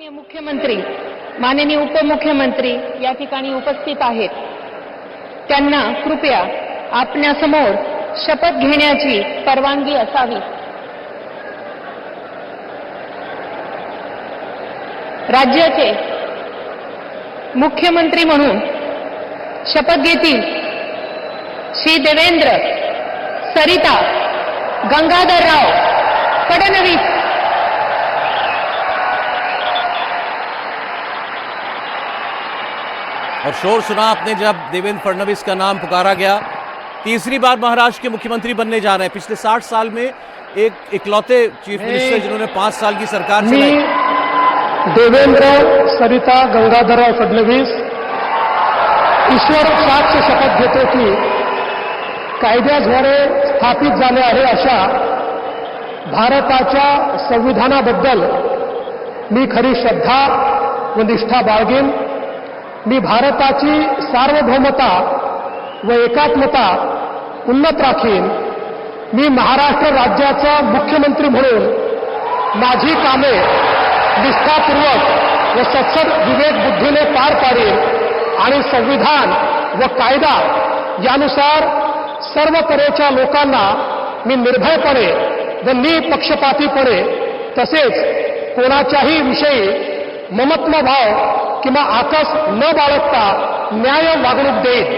माननीय मुख्यमंत्री, माननीय उपमुख्यमंत्री या ठिकाणी उपस्थित आहेत. त्यांना कृपया आपल्यासमोर शपथ घेण्याची परवानगी असावी. राज्याचे मुख्यमंत्री म्हणून शपथ घेतील श्री देवेंद्र सरिता गंगाधरराव फडणवीस. और शोर सुना आपने जब देवेंद्र फडणवीस का नाम पुकारा गया. तीसरी बार महाराष्ट्र के मुख्यमंत्री बनने जा रहे हैं. पिछले 60 साल में एक इकलौते चीफ मिनिस्टर जिन्होंने 5 साल की सरकार चलाई. देवेंद्र सरिता गंगाधरराव फडणवीस ईश्वर साक्ष शपथ घेतो की कायद्याद्वारे स्थापित झाले आहे अशा भारताच्या संविधानाबद्दल मी खरी श्रद्धा व निष्ठा बाळगेन. मी भारताची सार्वभौमता व एकात्मता उन्नत राखीन. मी महाराष्ट्र राज्याचा मुख्यमंत्री म्हणून माझी कामे निष्ठापूर्वक व सत्सद विवेक बुद्धीने पार पाडेन आणि संविधान व कायदा यानुसार सर्व तऱ्हेच्या लोकांना मी निर्भयपणे व निपक्षपातीपणे तसेच कोणाच्याही विषयी ममत्व भाव किंवा आकस न बाळगता न्याय वागणूक देईन.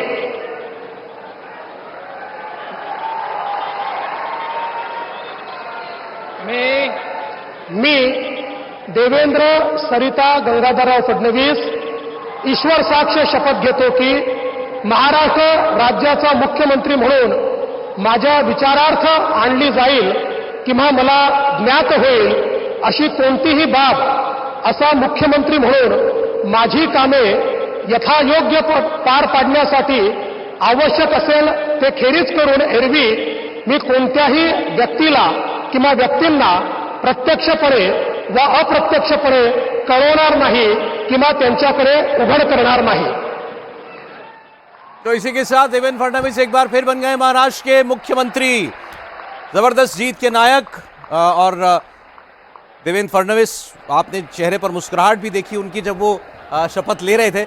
मी देवेंद्र सरिता गंगाधरराव फडणवीस ईश्वर साक्ष शपथ घेतो की महाराष्ट्र राज्याचा मुख्यमंत्री म्हणून माझ्या विचारार्थ आणली जाईल किंवा मला ज्ञात होईल अशी कोणतीही बाब असा मुख्यमंत्री म्हणून माझी कामे यथायोग्य पार पाडण्यासाठी आवश्यक असेल ते खेरीज करून एरवी मी कोणत्याही व्यक्तीला किंवा व्यक्तींना प्रत्यक्षपणे व अप्रत्यक्षपणे कळवणार नाही किंवा त्यांच्याकडे उघड करणार नाही. तो इसी के साथ देवेंद्र फडणवीस एक बार फिर बन गए महाराष्ट्र के मुख्यमंत्री. जबरदस्त जीत के नायक. और देवेंद्र फडणवीस, आपने चेहरे पर मुस्कुराहट भी देखी उनकी जब वो शपथ ले रहे थे.